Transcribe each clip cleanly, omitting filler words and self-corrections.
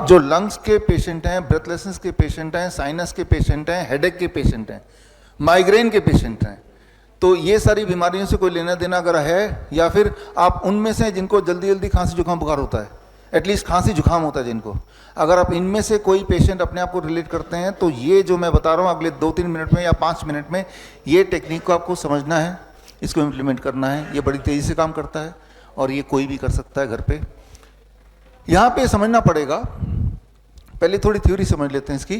अब जो लंग्स के पेशेंट हैं, ब्रेथलेसनेस के पेशेंट हैं, साइनस के पेशेंट हैं, हेडेक के पेशेंट हैं, माइग्रेन के पेशेंट हैं, तो ये सारी बीमारियों से कोई लेना देना अगर है, या फिर आप उनमें से जिनको जल्दी जल्दी खांसी जुकाम बुखार होता है, एटलीस्ट खांसी जुकाम होता है जिनको, अगर आप इनमें से कोई पेशेंट अपने आप को रिलेट करते हैं, तो ये जो मैं बता रहा हूँ अगले 2-3 मिनट में या 5 मिनट में, ये टेक्निक को आपको समझना है, इसको इम्प्लीमेंट करना है। ये बड़ी तेज़ी से काम करता है और ये कोई भी कर सकता है घर पे। यहाँ पे समझना पड़ेगा, पहले थोड़ी थ्योरी समझ लेते हैं इसकी।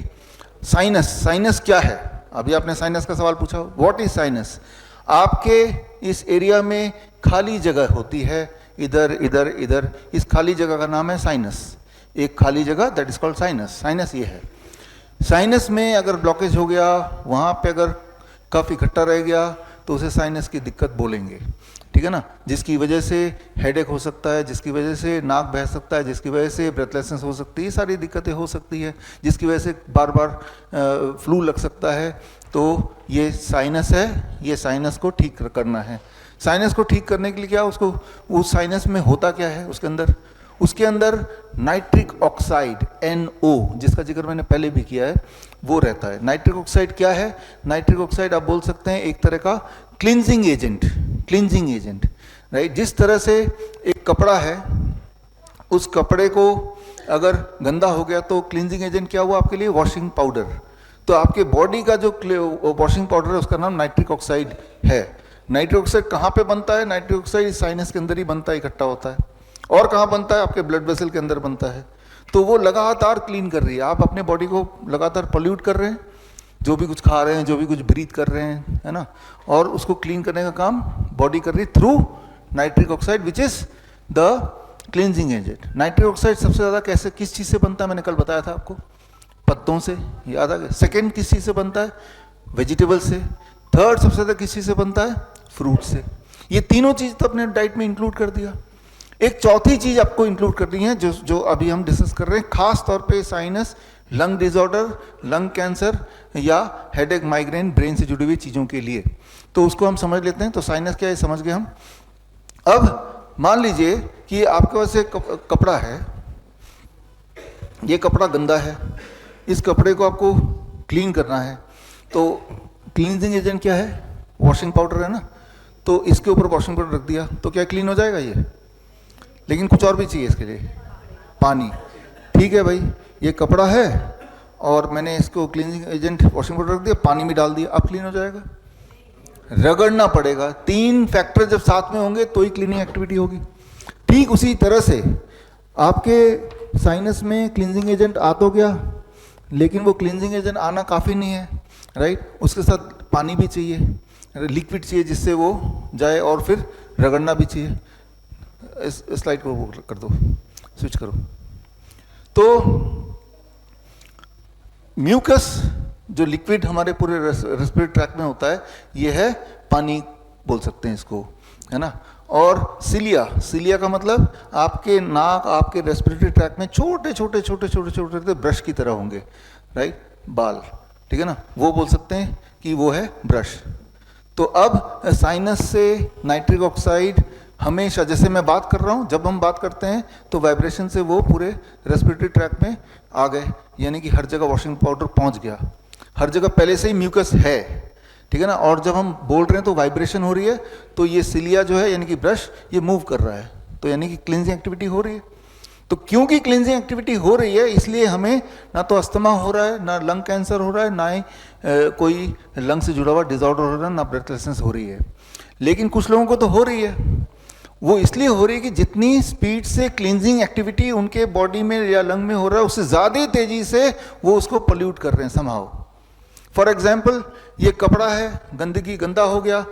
साइनस, साइनस क्या है? अभी आपने साइनस का सवाल पूछा, व्हाट इज साइनस? आपके इस एरिया में खाली जगह होती है, इधर इधर इधर, इस खाली जगह का नाम है साइनस। एक खाली जगह, that is called sinus. Sinus ये है। साइनस में अगर ब्लॉकेज हो गया, वहाँ पे अगर कफ इकट्ठा रह गया, तो उसे साइनस की दिक्कत बोलेंगे, ठीक है ना, जिसकी वजह से हेडेक हो सकता है, जिसकी वजह से नाक बह सकता है, जिसकी वजह से ब्रेथलेसनेस हो सकती है, सारी दिक्कतें हो सकती है, जिसकी वजह से बार बार फ्लू लग सकता है। तो ये साइनस है, ये साइनस को ठीक करना है। साइनस को ठीक करने के लिए क्या, उसको उस साइनस में होता क्या है, उसके अंदर नाइट्रिक ऑक्साइड NO, जिसका जिक्र मैंने पहले भी किया है, वो रहता है। नाइट्रिक ऑक्साइड क्या है? नाइट्रिक ऑक्साइड आप बोल सकते हैं एक तरह का क्लींजिंग एजेंट, राइट। जिस तरह से एक कपड़ा है, उस कपड़े को अगर गंदा हो गया तो क्लींजिंग एजेंट क्या हुआ आपके लिए? Washing powder. तो आपके बॉडी का जो वॉशिंग पाउडर है उसका नाम नाइट्रिक ऑक्साइड है। नाइट्रिक ऑक्साइड कहाँ पे बनता है? नाइट्रिक ऑक्साइड साइनस के अंदर ही बनता है, इकट्ठा होता है। और कहाँ बनता है? आपके ब्लड वेसल के अंदर बनता है। तो वो लगातार क्लीन कर रही है, आप अपने बॉडी को लगातार पोल्यूट कर रहे हैं, जो भी कुछ खा रहे हैं, जो भी कुछ ब्रीथ कर रहे हैं, है ना, और उसको क्लीन करने का काम बॉडी कर रही है through nitric oxide, which is the cleansing agent. Nitric oxide सबसे ज़्यादा कैसे, किस चीज़ से बनता है? मैंने कल बताया था आपको, पत्तों से, याद आ गया। सेकेंड किस चीज़ से बनता है? वेजिटेबल से। थर्ड सबसे ज़्यादा किस चीज़ से बनता है? फ्रूट से। ये तीनों चीज़ तो अपने डाइट में इंक्लूड कर दिया। एक चौथी चीज़ आपको इंक्लूड करनी है, जो अभी हम डिस्कस कर रहे हैं, खास तौर पे sinus, lung disorder, lung cancer या हेडेक, माइग्रेन, ब्रेन से जुड़ी हुई चीज़ों के लिए। तो उसको हम समझ लेते हैं। तो साइनस क्या है समझ गए हम। अब मान लीजिए कि आपके पास एक कपड़ा है, ये कपड़ा गंदा है, इस कपड़े को आपको क्लीन करना है। तो क्लींजिंग एजेंट क्या है? वॉशिंग पाउडर है ना। तो इसके ऊपर वॉशिंग पाउडर रख दिया तो क्या क्लीन हो जाएगा ये? लेकिन कुछ और भी चाहिए इसके लिए, पानी। ठीक है भाई, ये कपड़ा है और मैंने इसको क्लीनिंग एजेंट वॉशिंग पाउडर रख दिया, पानी में डाल दिया, अब क्लीन हो जाएगा? रगड़ना पड़ेगा। 3 फैक्टर जब साथ में होंगे तो ही क्लीनिंग एक्टिविटी होगी। ठीक उसी तरह से आपके साइनस में क्लींजिंग एजेंट आ तो गया, लेकिन वो क्लींजिंग एजेंट आना काफ़ी नहीं है, राइट। उसके साथ पानी भी चाहिए, लिक्विड चाहिए जिससे वो जाए, और फिर रगड़ना भी चाहिए। इस स्लाइड को वो कर दो, स्विच करो। तो म्यूकस जो लिक्विड हमारे पूरे रेस्पिरेटरी ट्रैक में होता है, ये है पानी बोल सकते हैं इसको, है ना। और सिलिया, सिलिया का मतलब आपके नाक, आपके रेस्पिरेटरी ट्रैक में छोटे छोटे छोटे छोटे छोटे छोटे ब्रश की तरह होंगे, राइट, बाल, ठीक है ना, वो बोल सकते हैं कि वो है ब्रश। तो अब साइनस से नाइट्रिक ऑक्साइड हमेशा, जैसे मैं बात कर रहा हूँ, जब हम बात करते हैं तो वाइब्रेशन से वो पूरे रेस्पिरेटरी ट्रैक में आ गए, यानी कि हर जगह वॉशिंग पाउडर पहुँच गया, हर जगह पहले से ही म्यूकस है, ठीक है ना। और जब हम बोल रहे हैं तो वाइब्रेशन हो रही है, तो ये सिलिया जो है यानी कि ब्रश, ये मूव कर रहा है, तो यानी कि क्लींजिंग एक्टिविटी हो रही है। तो क्योंकि क्लींजिंग एक्टिविटी हो रही है, इसलिए हमें ना तो अस्थमा हो रहा है, ना लंग कैंसर हो रहा है, ना ही कोई लंग से जुड़ा हुआ डिसऑर्डर हो रहा है, ना ब्रेथलेसनेस हो रही है। लेकिन कुछ लोगों को तो हो रही है। वो इसलिए हो रही है कि जितनी स्पीड से क्लींजिंग एक्टिविटी उनके बॉडी में या लंग में हो रहा है, उससे ज़्यादा तेजी से वो उसको पोल्यूट कर रहे हैं समहाउ। फॉर एग्जाम्पल, ये कपड़ा है, गंदगी, गंदा हो गया,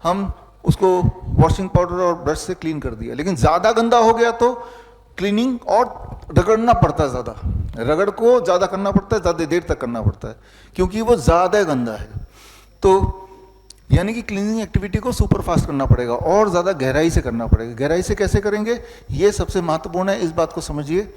हम उसको वॉशिंग पाउडर और ब्रश से क्लीन कर दिया, लेकिन ज़्यादा गंदा हो गया तो क्लीनिंग और रगड़ना पड़ता है, ज़्यादा रगड़ को ज़्यादा करना पड़ता है, ज़्यादा देर तक करना पड़ता है, क्योंकि वो ज़्यादा गंदा है। तो यानी कि क्लीनिंग एक्टिविटी को सुपर फास्ट करना पड़ेगा और ज़्यादा गहराई से करना पड़ेगा। गहराई से कैसे करेंगे, ये सबसे महत्वपूर्ण है, इस बात को समझिए।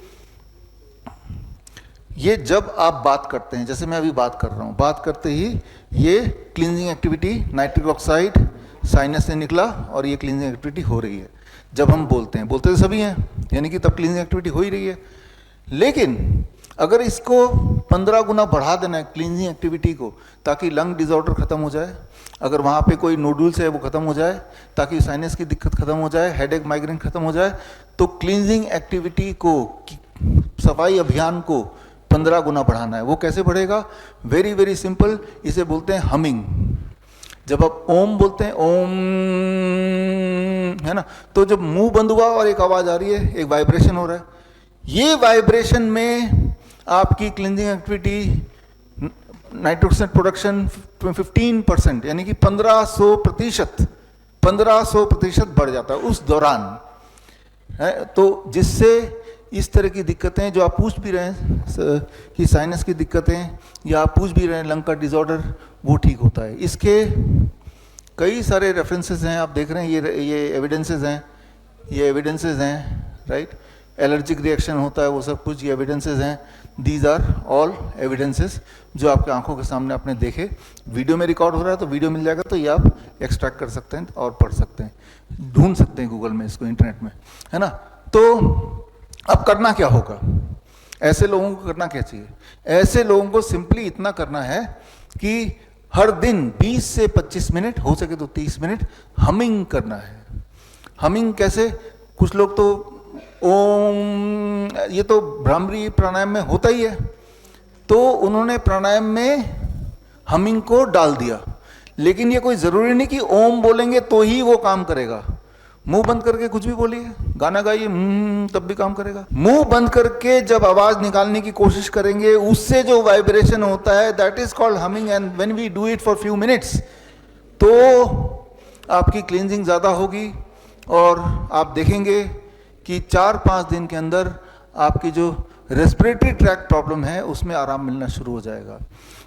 ये जब आप बात करते हैं, जैसे मैं अभी बात कर रहा हूँ, बात करते ही ये cleansing activity, nitric oxide sinus से निकला और ये क्लींजिंग एक्टिविटी हो रही है। जब हम बोलते हैं, बोलते तो सभी हैं, यानी कि तब क्लींजिंग एक्टिविटी हो ही रही है। लेकिन अगर इसको 15 गुना बढ़ा देना है क्लींजिंग एक्टिविटी को, ताकि लंग डिसऑर्डर खत्म हो जाए, अगर वहाँ पे कोई नोडुल्स है वो खत्म हो जाए, ताकि साइनस की दिक्कत खत्म हो जाए, हेडेक माइग्रेन खत्म हो जाए, तो क्लींजिंग एक्टिविटी को, सफाई अभियान को 15 गुना बढ़ाना है। वो कैसे बढ़ेगा? वेरी वेरी सिंपल, इसे बोलते हैं हमिंग। जब आप ओम बोलते हैं, ओम, है ना, तो जब मुंह बंद हुआ और एक आवाज आ रही है, एक वाइब्रेशन हो रहा है, ये वाइब्रेशन में आपकी क्लींजिंग एक्टिविटी, नाइट्रोक्साइड प्रोडक्शन 15%, यानी कि 1500% बढ़ जाता है उस दौरान, है। तो जिससे इस तरह की दिक्कतें जो आप पूछ भी रहे हैं कि साइनस की दिक्कतें, या आप पूछ भी रहे हैं लंग का डिसऑर्डर, वो ठीक होता है। इसके कई सारे रेफरेंसेस हैं, आप देख रहे हैं, ये एविडेंसेस हैं, राइट। एलर्जिक रिएक्शन होता है, वो सब कुछ ये एविडेंसेस हैं। दीज आर ऑल एविडेंसेस जो आपके आंखों के सामने आपने देखे। वीडियो में रिकॉर्ड हो रहा है तो वीडियो मिल जाएगा, तो ये आप एक्सट्रैक्ट कर सकते हैं और पढ़ सकते हैं, ढूंढ सकते हैं गूगल में इसको, इंटरनेट में, है ना। तो अब करना क्या होगा? ऐसे लोगों को करना क्या चाहिए? ऐसे लोगों को सिंपली इतना करना है कि हर दिन 20 से 25 मिनट, हो सके तो 30 मिनट हमिंग करना है। हमिंग कैसे? कुछ लोग तो ओम, ये तो भ्रामरी प्राणायाम में होता ही है, तो उन्होंने प्राणायाम में हमिंग को डाल दिया। लेकिन ये कोई जरूरी नहीं कि ओम बोलेंगे तो ही वो काम करेगा। मुंह बंद करके कुछ भी बोलिए, गाना गाइए, तब भी काम करेगा। मुंह बंद करके जब आवाज निकालने की कोशिश करेंगे, उससे जो वाइब्रेशन होता है, that is called humming. And when we do it for few minutes, तो आपकी क्लींजिंग ज्यादा होगी और आप देखेंगे कि 4-5 दिन के अंदर आपकी जो रेस्पिरेटरी ट्रैक्ट प्रॉब्लम है उसमें आराम मिलना शुरू हो जाएगा।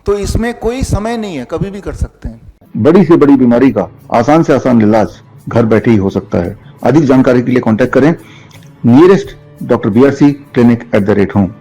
तो इसमें कोई समय नहीं है, कभी भी कर सकते हैं। बड़ी से बड़ी बीमारी का आसान से आसान इलाज घर बैठे ही हो सकता है। अधिक जानकारी के लिए कांटेक्ट करें nearest Dr. BRC clinic @ home।